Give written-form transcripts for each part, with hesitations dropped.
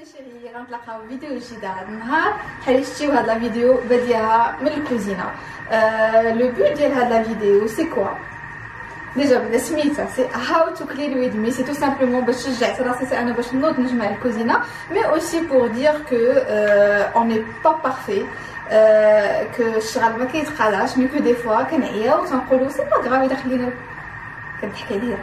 شهية غنتلاقاو في فيديو جديد هذا النهار. حيت شتيو هاد لا فيديو بديها من الكوزينه. لو بوت ديال هاد لا فيديو سي كوا ديجا بلا سميتها سي هاو تو كلين ويز مي. سي تو سامبلومون باش شجعت راسي انا باش نوض نجمع الكوزينه، مي اوسي بور دير كو اون ني با بارفي، كو الشغل ما كيتقاداش، مي كو دي فوا كنعيا وتنقولوا سي با غراف الا خلينا كنضحك عليا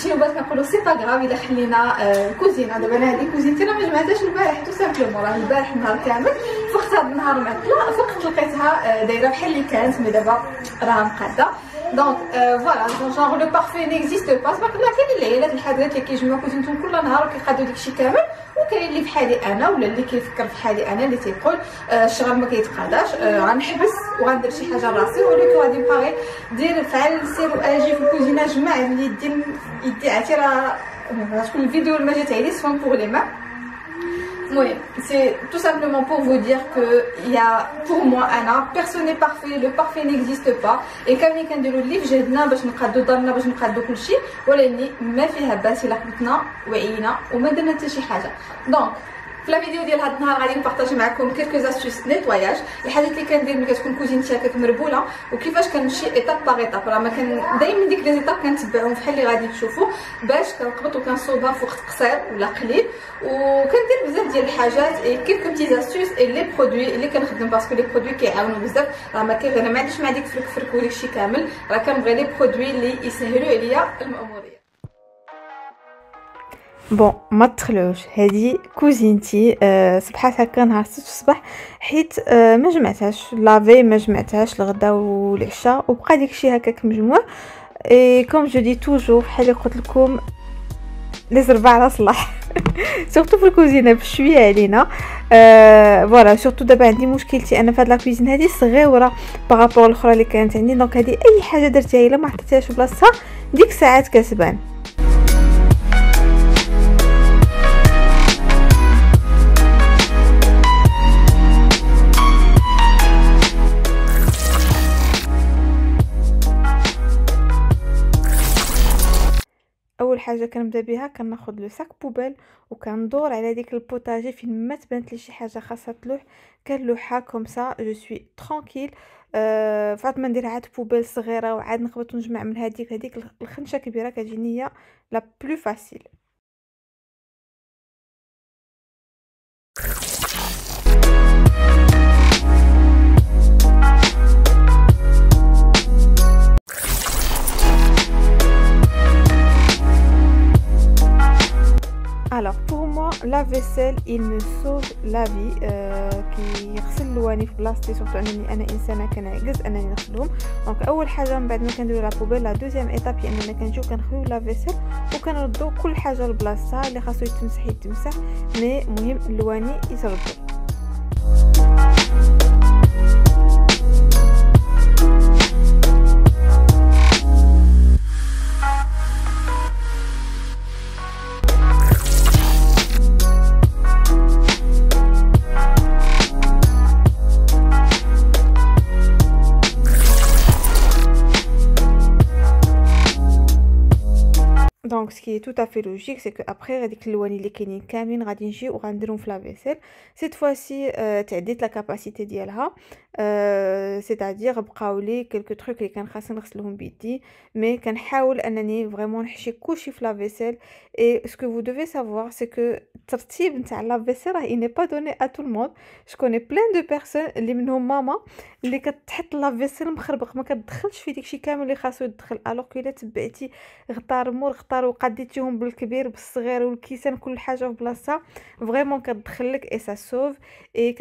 شنو بغيت كنقولوا سي با غراف الا خلينا كوزينه. دابا انا هذه كوزينتي راه ما جمعتهاش البارح تو سامبلومون، راه البارح النهار كامل فقت هذا النهار معطله، فقت لقيتها دايره بحال اللي كانت، مي دابا راها مقاده. دونك فوالا جونغ لو بارفي نيكزيست با. تبارك الله كاين العيالات الحاضرات اللي كيجمعوا كوزينتهم كل نهار وكيقادوا داكشي كامل، وكاين اللي بحالي انا ولا اللي كيفكر بحالي انا اللي تيقول الشغل ما كيتقاداش، غنحبس وغندير شي حاجه لراسي، ولكن غادي نبقى غير دير فعل سير واجي في الكوزينه جمع من يدي عرفتي راه غتكون الفيديو اللي ما جات عليه سون بور لي مان. Oui, c'est tout simplement pour vous dire que y a pour moi Anna, personne n'est parfait, le parfait n'existe pas. Et quand on dit le livre, j'ai dit باش نقادو دارنا باش نقادو كلشي، ولكن ما فيها باس الا خدمتنا وعينا وما درنا حتى شي حاجه. دونك في لا فيديو ديال هذا النهار غادي نبارطاجي معكم كلكو استيس نيتواياج، الحاجات اللي كندير ملي كتكون كوزينتي هكاك مربوله، وكيفاش كنمشي ايطاب باغ ايطاب. راه ما كان دائما ديك لي ايطاب كنتبعهم بحال اللي غادي تشوفوا باش كنقبط وكنصوبها في وقت قصير ولا قليل، وكندير بزاف ديال الحاجات اي كيلكو بتي استيس اي لي برودوي اللي كنخدم، باسكو لي برودوي كيعاونوا بزاف. راه ما كاين، انا ما عنديش مع ديك فرك وداكشي كامل، راه كنبغي لي برودوي اللي يسهلوا عليا المأموريه. بون ما تدخلوش هذه كوزينتي صبحات هكا نهار 6 الصباح، حيت ما جمعتهاش لافي، ما جمعتهاش الغدا والعشاء، وبقى داكشي هكاك مجموع. اي كوم جو دي توجور بحال اللي قلت لكم لي زربا على صلاح سورتو في الكوزينه بشويه علينا. فوالا سورتو دابا عندي مشكلتي انا في هاد لا كوزين هذه صغيره بارابور الاخرى اللي كانت عندي، دونك هذه اي حاجه درتها الا ما حطيتهاش في بلاصتها ديك الساعات كتبان. اول حاجه كنبدا بها كناخذ لو ساك بوبيل وكندور على ديك البوطاجي فين ما تبانت لي شي حاجه خاصها تلوح كنلوحها كوم سا جو سوي ترانكيل. فعاد ما ندير عاد بوبيل صغيره وعاد نخبط ونجمع من هذيك الخنشه كبيره كتجيني هي لا بلو فاسيل. Alors pour moi la vaisselle il me sauve la vie. كيغسل اللواني في بلاصتي، سورتو انني انا انسانه كنعجز انني نغسلهم. دونك اول حاجه من بعد ما كنديروا لا بوبيل، لا دوزيام ايطاب هي اننا كنجيو كنخويو لا فيسيل وكنردو كل حاجه لبلاصتها، اللي خاصو يتمسح مي مهم اللواني يتردوا. دونك سكي tout à fait logique c'est que après هذيك اللواني اللي كاينين كاملين غادي نجي وغنديرهم في لا فيسيل. سيت فواسي تعديت لا كاباسيتي ديالها، سيتادير بقاو لي كلكو تروك اللي كان خاصني نغسلهم بيدي، مي كنحاول انني فريمون نحشي كلشي في لا فيسيل. اي سكو فو دوفي سافوار سي كو الترتيب نتاع لا فيسيل راه اي ني با دوني ا تو الموند. جو كوني بلان دو بيرسون اللي منهم ماما اللي كتحط لا فيسيل مخربق، ما كتدخلش في داكشي كامل اللي خاصو يدخل، الوغ كو الا تبعتي غطار مور غطار وقديتيهم بالكبير بالصغير والكيسان كل حاجه في بلاصتها فريمون كتدخلك اي سا سوف اي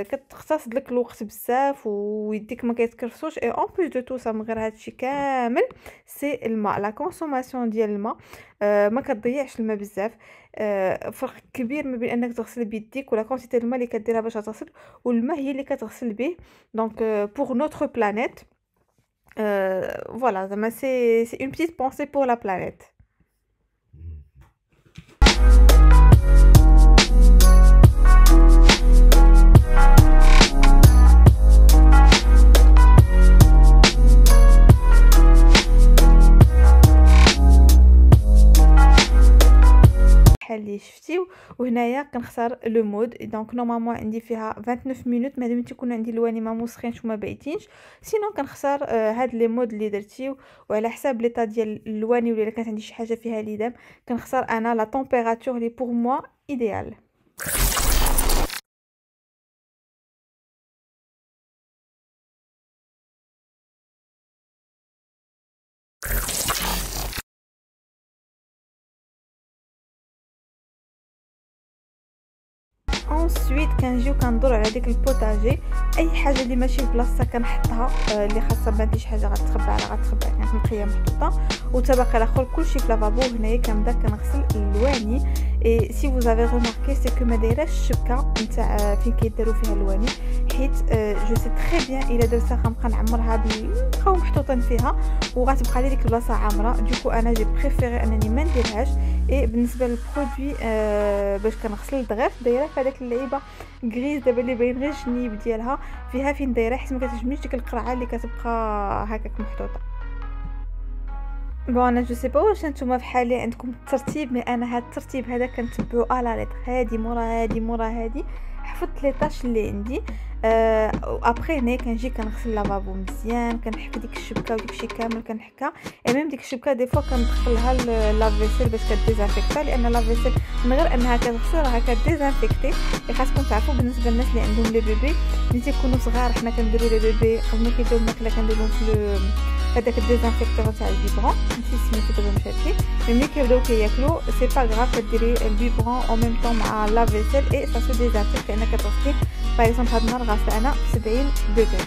كتختصر لك الوقت بزاف ويديك ما كيتكرفسوش. اي اون بليس دو تو سا من غير هادشي كامل سي الماء، لا كونسوماسيون ديال الماء ما كتضيعش الماء بزاف. فرق كبير ما بين انك تغسل بيديك ولا كونتيتي الماء اللي كديرها باش تغسل والماء هي اللي كتغسل به. دونك بور نوتر بلانيت voilà زعما سي اون بيتيت بونسي بور لا بلانيت. بحال اللي شفتيو، وهنا وهنايا كنختار لو مود. دونك نورمالمون عندي فيها 29 مينوت مادام تيكون عندي اللواني ما مسخينش وما بايتينش. سينو كنختار هاد لي مود اللي درتي وعلى حساب ليطا ديال اللواني، ولا كانت عندي شي حاجه فيها ليدام كنختار انا لا تمبيراتور لي بور موا ايديال. انسويت كنجيو كندور على ديك البوطاجي، اي حاجه اللي ماشي في بلاصتها كنحطها، اللي خاصه بانت شي حاجه غتخبى على كانت نقيه محطوطه وتبقى الاخر كلشي في لافابو. هنايا كنبدا كنغسل اللواني. اي سي فوز افي ريماركي سي كو ما دايراش الشبكه نتاع فين كيداروا فيها اللواني، حيت جو سي تري بيان الا درتها غنبقى نعمرها بقاو محطوطين فيها وغتبقى لي ديك البلاصه عامره. دوكو انا جي بريفيري انني ما نديرهاش. اي بالنسبه للبرودوي باش كنغسل الدغيغ دايره في هذاك اللعيبه غريز دابا اللي باين غير الجنيب ديالها فيها فين دايره، حيت ما كتعجبنيش ديك القرعه اللي كتبقى هكاك محطوطه. بون انا جو سي با واش نتوما بحالي عندكم الترتيب، مي انا هاد الترتيب هذا كنتبعو على ليطر، هادي مورا هادي مورا هادي، حفظت لي طاش اللي عندي. ابري هنا كنجي كنغسل لافابو مزيان، كنحك ديك الشبكه وديك الشيء كامل كنحكها. ميم ديك الشبكه دي فوا كندخلها لافيسيل باش كديزانفيكتا، لان لافيسيل من غير انها كتغسل راها كديزانفيكتي. خاصكم تعرفوا بالنسبه للناس اللي عندهم لي بيبي ملي تيكونوا صغار، حنا كنديروا لي بيبي قبل ما كيبداو الماكله كنديروا في هذاك الديزانفيكتور تاع البيبرون، نسيت سميتو دابا مشات لي. ملي كيبداو كياكلوا سي با غراف كديري البيبرون او ميم طون مع لافيسيل اي سا سو ديزانفيكت، لان كتغسلي باغ اكزومبل هاد النهار غاسله انا في 70 دوغري.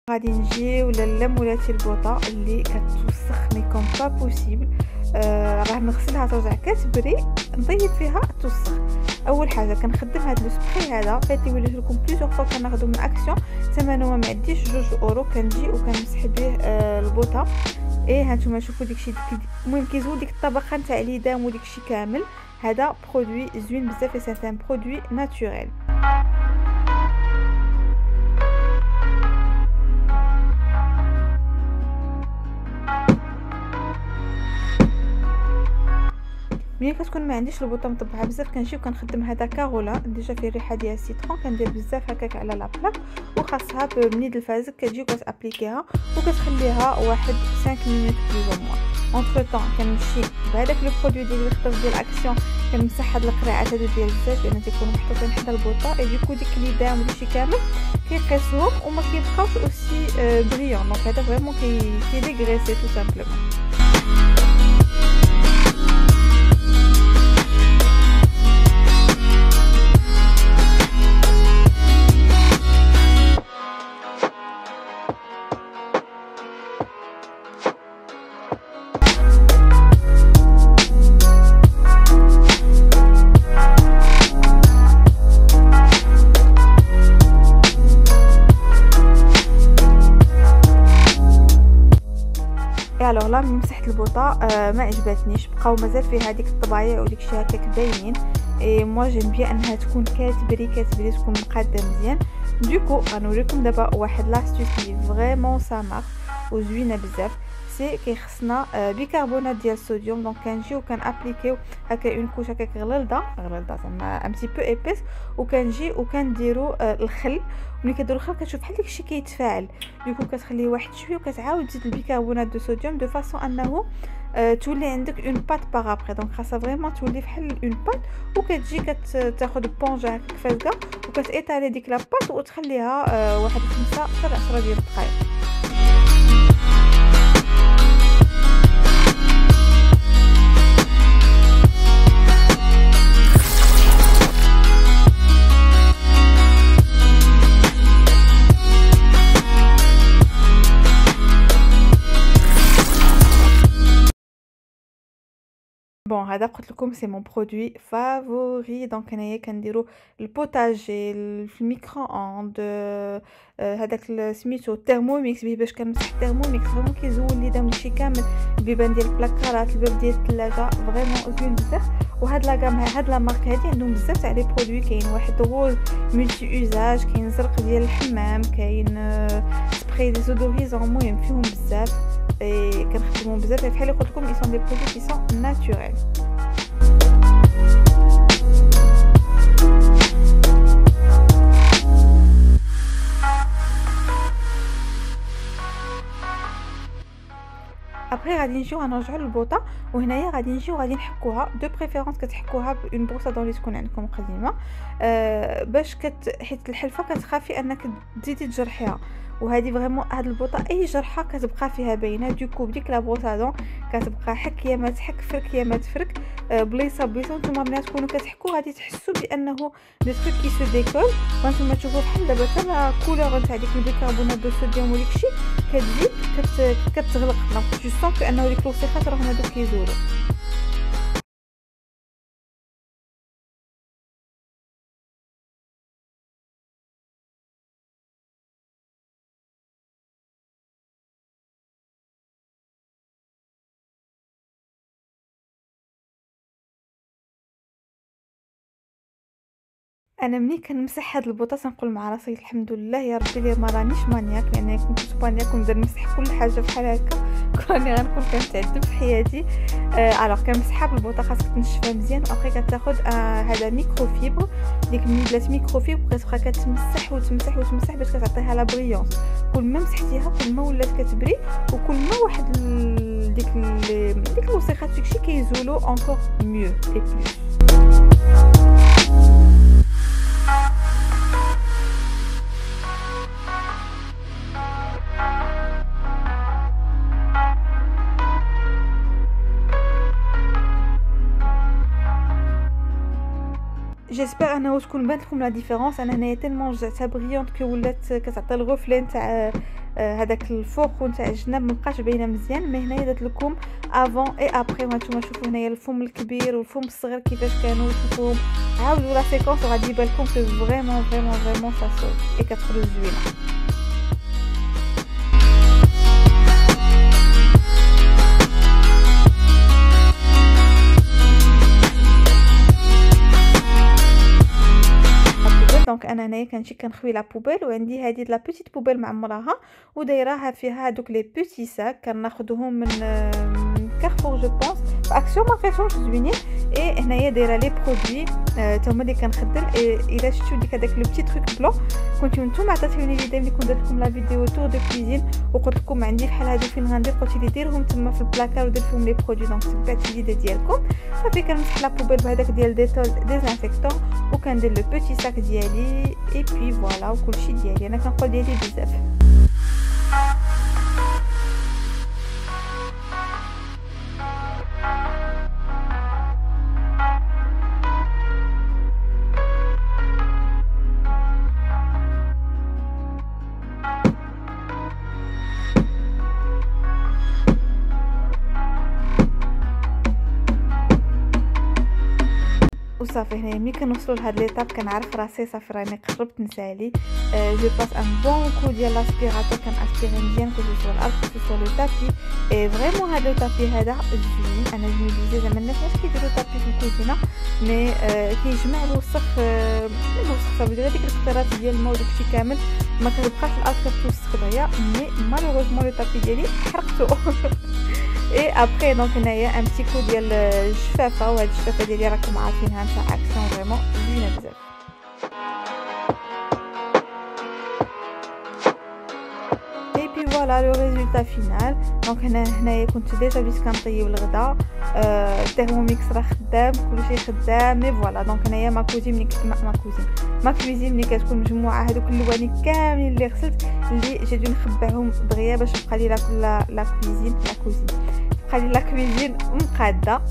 غادي نجيو للمولاتي البوطه اللي كتوسخ مي كوم با بوسيبل. راه نغسلها ترجع كتبري نطيب فيها توسخ. اول حاجه كنخدم هاد لو سبراي هذا فايت وليت لكم بليزيور فوا كناخذو من اكسيون، ثمنه ما عنديش 2 اورو. كنجي وكنمسح به البوطه. هانتوما شوفوا داكشي المهم كيزول ديك الطبقه نتاع ليدام وداكشي كامل. هذا برودوي زوين بزاف، سي ان برودوي ناتوريل. ملي كتكون ما عنديش البوطه مطبعه بزاف كنجي وكنخدم هذا كاغولا ديجا فيه الريحه ديال السيترون، كندير بزاف هكاك على لابلاك وخاصها بمنيد الفازك. كتجي وكتابليكيها وكتخليها واحد 5 مينوت بلوز او موان. اونتر طون كنمشي بهذاك لو برودوي ديال الخطف ديال اكسيون كنمسح هاد القريعات هادو ديال الزيت لان تيكونوا محطوطين حدا البوطه. اي ديكو ديك ليدام وداكشي كامل كيقيسوهم وما كيبقاوش اوسي بريون. دونك هذا فريمون كيديغريسي تو سامبلومون. الوغ لا ملي مسحت البوطه ما عجبتنيش، بقاو مازال فيها هذيك الطبايع وديك الشيء هكاك باينين. اي موا جيم بيان انها تكون كاتبري تكون مقاده مزيان. دوكو غنوريكم دابا واحد لاستيس لي فريمون سامار وزوينه بزاف. سي كيخصنا بيكربونات ديال الصوديوم. دونك كنجيو كنابليكيو هكا اون كوش هكاك غليظه زعما ان بتي بو ايبيس، وكنجي وكنديرو الخل. ملي كديروا الخل كتشوف بحال داكشي كيتفاعل، دوكو كتخليه واحد شويه وكتعاود تزيد البيكربونات دو صوديوم دو فاصون انه تولي عندك اون بات باغ ابري. دونك خاصها فريمون تولي بحال اون بات، وكتجي كتاخذ بونجا هكاك فازكه وكتايطالي ديك لا بات وتخليها واحد 5 حتى 10 ديال الدقائق. بون هذا قلت لكم سي مون برودوي فافوري. دونك هنايا كنديرو البوتاجي في الميكرو اوند، هذاك سميتو الترموميكس به باش كنمسح الترموميكس فريمون كيزول لي دام شي كامل، البيبان ديال البلاكارات، الباب ديال الثلاجه فريمون زوين بزاف. وهاد لاغام هاد لا مارك هادي عندهم بزاف تاع لي برودوي، كاين واحد روز ملتي اوزاج، كاين زرق ديال الحمام، كاين سبراي دي زودوريزون، المهم فيهم بزاف كنخدمهم بزاف بحال اللي قلت لكم اي سون دي برودوي كي سون ناتوريل. ابري غادي نجيو غنرجعوا للبوطه، وهنايا غادي نجيو غادي نحكوها دو بريفيرونس كتحكوها بون بوصه دون اللي تكون عندكم قديمه، باش حيت الحلفه كتخافي انك تزيدي تجرحيها، وهذه فريمون هاد البوطه اي جرحه كتبقى فيها باينه. دوكو بديك لا بوصادون كتبقى حك يا ما تحك، فرك يا ما تفرك، بليصه بليصه. نتوما ملي تكونوا كتحكوا غادي تحسوا بانه دي تروك كي سو ديكول، وانتم تشوفوا بحال دابا حتى لا كولور تاع ديك البيكربونات دو صوديوم وداكشي كتزيد كتغلق. دونك جو سون كانه ديك الوسيخات راهم هادو كيزولوا. انا ملي كنمسح هاد البوطه تنقول مع راسي الحمد لله يا ربي اللي ما رانيش مانياك، لان كنت مانياك ونبدا نمسح كل حاجه بحال هكا كراني غنكون كنتعذب في حياتي. الوغ كنمسحها بالبوطه خاصك تنشفها مزيان، وابخي كتاخد هذا ميكرو فيبر، ديك الميدلات ميكرو فيبر كتبقى كتمسح وتمسح وتمسح باش كتعطيها لا بريونس. كل ما مسحتيها كل ما ولات كتبري، وكل ما واحد ديك الوسيخات داكشي كيزولو انكور ميو اي بلوس. جيسبر انه تكون بانت لكم لا ديفيرونس. انا هنايا تالمون جاتها بريونط كي ولات كتعطي الغفله نتاع هذاك الفوق نتاع الجناب مابقاش باينه مزيان. مي هنايا درت لكم افون اي ابري، وانتم شوفوا هنايا الفم الكبير والفم الصغير كيفاش كانوا، شوفوهم عاودوا لا سيكونس وغادي يبان لكم كو فريمون فريمون فريمون سا سو اي كتخرج زوينه. دونك انا هنايا كنمشي كنخوي لا بوبيل، وعندي هذه لا بوتيت بوبيل معمراها ودايراها فيها هذوك لي بوتي ساك كناخذهم من كارفور جو بونس في اكسيون ما فريمون زوينين. اي هنايا دايره لي برودوي تا هما اللي كنخدم. الا شفتوا ديك هذاك لو بتي تروك بلون كنتو نتوما عطيتوني ليدي ملي كنت درت لكم لا فيديو تور دو كوزين، وقلت لكم عندي بحال هادو فين غندير، قلت لي ديرهم تما في البلاكار ودير فيهم لي برودوي. دونك تبعت ليدي ديالكم صافي كنمسح لا بوبيل بهذاك ديال ديتول ديزانفيكتون، وكندير لو بوتي ساك ديالي اي بي فوالا، وكلشي ديالي انا كنقول ديالي بزاف. وصافي هنا ملي كنوصلوا لهاد ليطاب كنعرف راسي صافي راني قربت نسالي. جو باس ان بون كو ديال لاسبيراتور، كناسبيري مزيان كو سوا الارض كو سوا لو تابي. اي فريمون هاد لو تابي هذا زوين، انا جميل زعما الناس ماشي كيديروا تابي في الكوزينه، مي كيجمع الوسخ الوسخ صافي ديال ديك القطرات ديال الماء وداكشي كامل ما كتبقاش الارض كتوسخ دغيا. مي مالوغوزمون لو تابي ديالي حرقته. اي ابري دونك هنايا ان بتي كو ديال الشفافه، وهاد الشفافه ديالي راكم عارفينها نتاع اكسيون فريمون زوينه بزاف. اي بي فوالا لو ريزولتا فينال. دونك هنايا كنت ديجا بديت كنطيب الغدا، الترموميكس راه خدام كلشي خدام. مي فوالا دونك هنايا ما كوزين ملي كتكون مجموعه هذوك اللواني كاملين اللي غسلت اللي جيت نخبعهم دغيا باش تبقى لي لا كوزين بقى لي لا كوزين مقاده.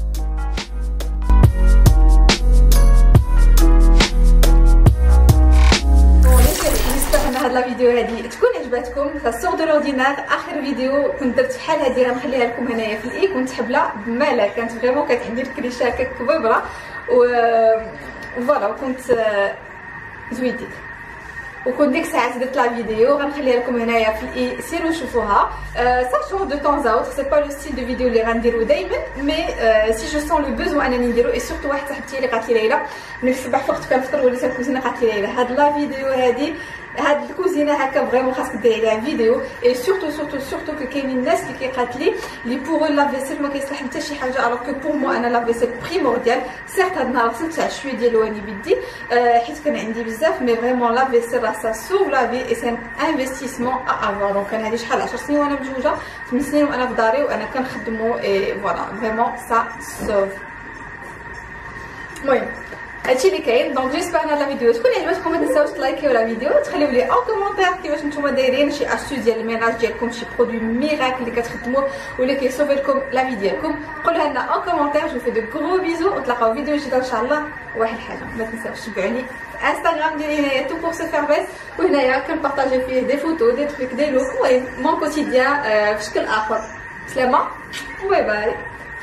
هاد لا فيديو هادي تكون عجباتكم. سور دو لوردينار اخر فيديو كنت درت شحال هادي غنخليها لكم هنايا في الاي، كنت حبله بمالا، كانت فريمون كانت عندي الكريشه هكا كبيبره و فوالا وكنت زوينتك، وكنت ديك الساعات درت لا فيديو غنخليها لكم هنايا في الاي، سيروا شوفوها. سا شونج دو طون زاوتر، سي با لو ستيل دو فيديو اللي غنديرو دائما، مي سي جو سون لو بوزوان انني نديرو. اي سورتو واحد صاحبتي اللي قالت لي ليلى ملي في الصباح فقت كنفطر وليت الكوزينه، قالت لي ليلى هاد لا فيديو هادي هاد الكوزينه هكا فريمون خاصك ديري عليها فيديو. اي سورتو سورتو سورتو كو كاينين الناس اللي قالت لي لي بوغ لا فيسيل ما كيصلح حتى شي حاجه، الوغ كو بوغ مو انا لا فيسيل بريمورديال. سيرت هاد النهار وصلت تاع شويه ديال الواني بيدي حيت كان عندي بزاف، مي فريمون لا فيسيل راه سا سوف لا في اي سان انفستيسمون ا افوار. دونك انا هادي شحال 10 سنين وانا متزوجه، 8 سنين وانا في داري وانا كنخدمو، اي فوالا فريمون سا سوف. المهم هادشي اللي كاين. دونك جيسبر هاد لا فيديو تكون عجبتكم، ما تنساوش تلايكيو لا فيديو، تخليو لي ان كومونتير كيفاش نتوما دايرين، شي استوس ديال الميناج ديالكم، شي برودوي ميراكل اللي كتخدموه ولا كيصوفي لكم لا في ديالكم، قولوها لنا ان كومونتير. جو في دو غرو بيزو، ونتلاقاو فيديو جديد ان شاء الله. واحد الحاجه ما تنساوش تبعوني في انستغرام ديالي هنايا تو بور سو فير بيس، وهنايا كنبارطاجي فيه دي فوتو دي تريك دي لوك، المهم مون كوتيديان في شكل اخر. سلامه، باي باي.